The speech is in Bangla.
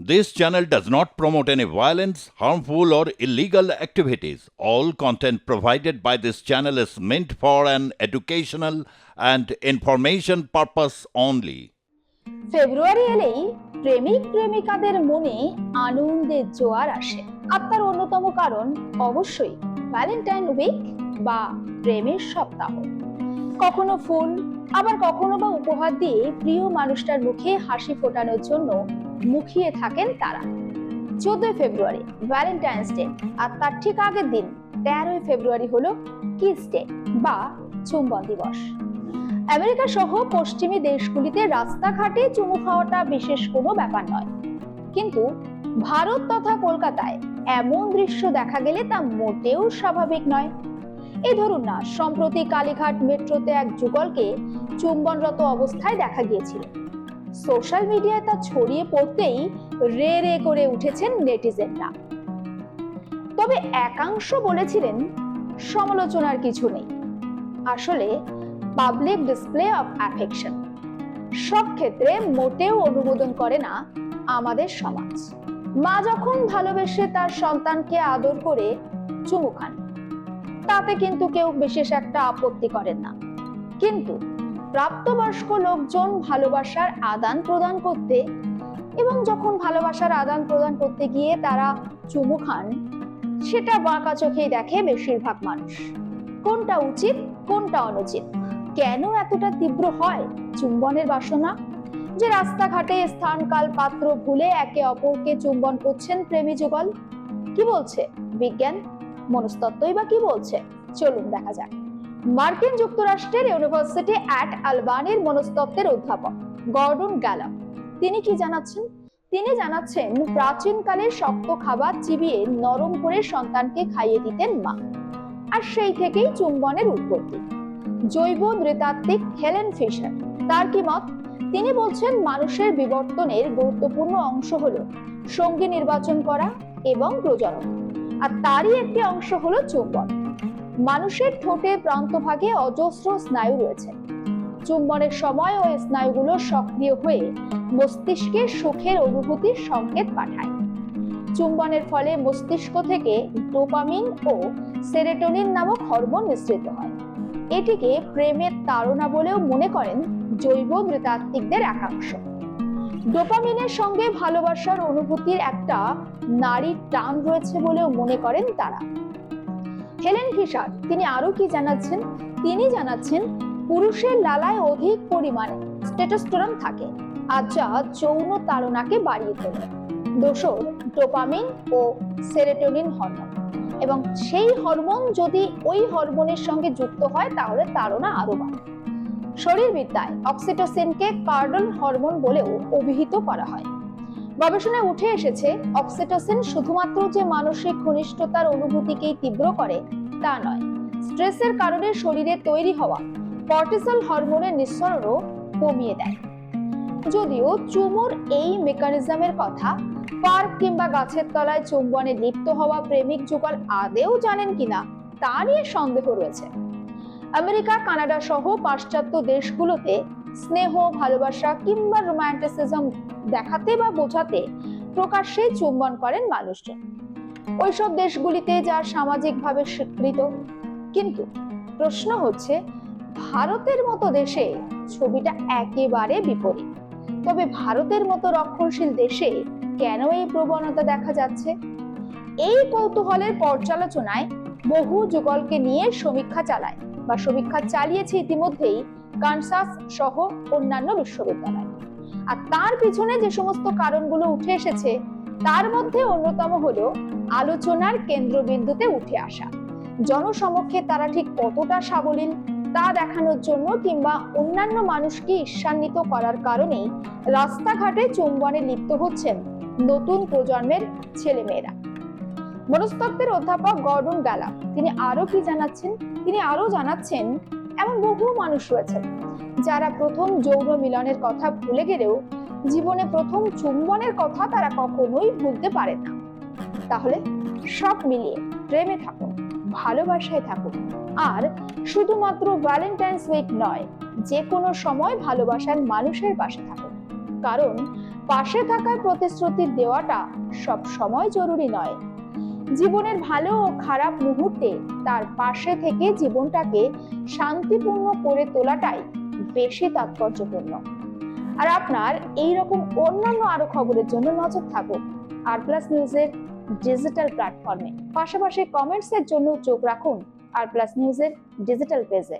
This channel does not promote any violence, harmful, or illegal activities. All content provided by this channel is meant for an educational and information purpose only. ফেব্রুয়ারি এলেই প্রেমিক প্রেমিকাদের মনে আনন্দের জোয়ার আসে, আর তার অন্যতম কারণ অবশ্যই ভ্যালেন্টাইন উইক বা প্রেমের সপ্তাহ। কখনো ফুল, আবার কখনো বা উপহার দিয়ে প্রিয় মানুষটার মুখে হাসি ফোটানোর জন্য মুখিয়ে থাকেন তারা। 14 ফেব্রুয়ারি ভ্যালেন্টাইন্স ডে, আর তার ঠিক আগের দিন 13 ফেব্রুয়ারি হলো কিস ডে বা চুম্বন দিবস। আমেরিকা সহ পশ্চিমী দেশগুলিতে রাস্তাঘাটে চুমু খাওয়াটা বিশেষ কোনো ব্যাপার নয়, কিন্তু ভারত তথা কলকাতায় এমন দৃশ্য দেখা গেলে তা মোটেও স্বাভাবিক নয়। এই ধরুন না, সম্প্রতি কালীঘাট মেট্রোতে এক যুগলকে চুম্বনরত অবস্থায় দেখা গিয়েছিল। সোশ্যাল মিডিয়ায় তা ছড়িয়ে পড়তেই রে রে করে উঠেছেন নেটিজেনরা। তবে একাংশ বলেছিলেন সমালোচনার কিছু নেই, আসলে পাবলিক ডিসপ্লে অফ অ্যাফেকশন সব ক্ষেত্রে মোটেও অনুমোদন করে না আমাদের সমাজ। মা যখন ভালোবেসে তার সন্তানকে আদর করে চুমু খান, তাতে কিন্তু কেউ বিশেষ একটা আপত্তি করেন না, কিন্তু প্রাপ্তবয়স্ক লোকজন ভালোবাসার আদান প্রদান করতে এবং যখন ভালোবাসার আদান প্রদান করতে গিয়ে তারা চুমু খান, সেটা বাঁকা চোখেই দেখে বেশিরভাগ মানুষ। কোনটা উচিত, কোনটা অনুচিত, কেন এতটা তীব্র হয় চুম্বনের বাসনা যে রাস্তাঘাটে স্থান কাল পাত্র ভুলে একে অপরকে চুম্বন করছেন প্রেমী যুগল? কি বলছে বিজ্ঞান, মনস্তত্ত্বই বা কি বলছে? চলুন দেখা যাক। মার্কিন যুক্তরাষ্ট্রের ইউনিভার্সিটি অ্যাট আলবানির মনস্তত্ত্বের অধ্যাপক গর্ডন গ্যালাপ তিনি কি জানাচ্ছেন? তিনি জানাচ্ছেন, প্রাচীনকালে শক্ত খাবার চিবিয়ে নরম করে সন্তানকে খাইয়ে দিতেন মা, আর সেই থেকেই চুম্বনের উৎপত্তি। জৈব নৃতাত্ত্বিক হেলেন ফিশার তার কি মত? তিনি বলছেন, মানুষের বিবর্তনের গুরুত্বপূর্ণ অংশ হলো সঙ্গী নির্বাচন করা এবং প্রজনন, আর তারই একটি অংশ হলো চুম্বন। মানুষের ঠোঁটের প্রান্তভাগে অজস্র স্নায়ু রয়েছে। চুম্বনের সময় ওই স্নায়ুগুলো সক্রিয় হয়ে মস্তিষ্কে সুখের অনুভূতির সংকেত পাঠায়। চুম্বনের ফলে মস্তিষ্ক থেকে ডোপামিন ও সেরোটোনিন নামক হরমোন নিঃসৃত হয়। এটিকে প্রেমের তাড়না বলেও মনে করেন জৈব নৃতাত্ত্বিকদের একাংশ। ডোপামিনের সঙ্গে ভালোবাসার অনুভূতির একটা নারীর টান রয়েছে বলেও মনে করেন তারা। হেলেন ফিশার তিনি আরো কি জানাচ্ছেন? তিনি জানাচ্ছেন, পুরুষের লালায় অধিক পরিমাণে টেস্টোস্টেরন থাকে, আর যা যৌন তাড়নাকে বাড়িয়ে তোলে। দোসর ডোপামিন ও সেরোটোনিন হরমোন, এবং সেই হরমোন যদি ওই হরমোনের সঙ্গে যুক্ত হয় তাহলে তাড়না আরো বাড়ে। শরীরবিদ্যায় অক্সিটোসিনকে কার্ডল হরমোন বলেও অভিহিত করা হয়। গবেষণায় উঠে এসেছে, অক্সিটোসিন শুধুমাত্র যে মানসিক ঘনিষ্ঠতার অনুভূতিকেই তীব্র করে তা নয়, স্ট্রেসের কারণে শরীরে তৈরি হওয়া কর্টিসল হরমোনের নিঃসরণও কমিয়ে দেয়। যদিও চুমুর এই মেকানিজমের কথা পার্ক কিংবা গাছের তলায় চুম্বনে লিপ্ত হওয়া প্রেমিক যুগল আদেও জানেন কিনা তা নিয়ে সন্দেহ রয়েছে। আমেরিকা, কানাডা সহ পাশ্চাত্য দেশগুলোতে স্নেহ, ভালোবাসা কিংবা রোমান্টিসিজম দেখাতে বা বোঝাতে প্রকাশ্যে চুম্বন করেন মানুষজন। ওইসব দেশগুলিতে যা সামাজিকভাবে স্বীকৃত। কিন্তু প্রশ্ন হচ্ছে, ভারতের মতো দেশে ছবিটা একেবারে বিপরীত। তবে ভারতের মতো রক্ষণশীল দেশে কেন এই প্রবণতা দেখা যাচ্ছে? এই কৌতূহলের পর্যালোচনায় বহু যুগলকে নিয়ে সমীক্ষা চালিয়েছে ইতিমধ্যেই কানসাস সহ অন্যান্য বিশ্ববিদ্যালয়। আর তার পিছনে যে সমস্ত কারণগুলো উঠে এসেছে তার মধ্যে অন্যতম হলো আলোচনার কেন্দ্রবিন্দুতে উঠে আসা জনসমক্ষে তারা ঠিক কতটা সাবলীল তা দেখানোর জন্য কিংবা অন্যান্য মানুষকে ঈর্ষান্বিত করার কারণেই রাস্তাঘাটে চুম্বনে লিপ্ত হচ্ছেন নতুন প্রজন্মের ছেলেমেয়েরা। মনস্তত্ত্বের অধ্যাপক গর্ডন গ্যালাপ তিনি আরো কি জানাচ্ছেন? তিনি আরো জানাচ্ছেন, এমন বহু মানুষ রয়েছেন যারা প্রথম যৌন মিলনের কথা ভুলে গেলেও জীবনে প্রথম চুম্বনের কথা তারা কখনোই ভুলতে পারেন না। তাহলে সব মিলিয়ে প্রেমে থাকুন, ভালোবাসায় থাকুন, আর শুধুমাত্র ভ্যালেন্টাইন্স উইক নয়, যে কোনো সময় ভালোবাসার মানুষের পাশে থাকুন, কারণ পাশে থাকার প্রতিশ্রুতি দেওয়াটা সব সময় জরুরি নয়। জীবনের ভালো ও খারাপ মুহূর্তে তার পাশে থেকে জীবনটাকে শান্তিপূর্ণ করে তোলাটাই বেশি তাৎপর্যপূর্ণ। আর আপনার এইরকম অন্যান্য আরো খবরের জন্য নজর থাকুক আর+ নিউজের ডিজিটাল প্ল্যাটফর্মে। পাশাপাশি কমেন্টসের জন্য চোখ রাখুন আর+ নিউজের ডিজিটাল পেজে।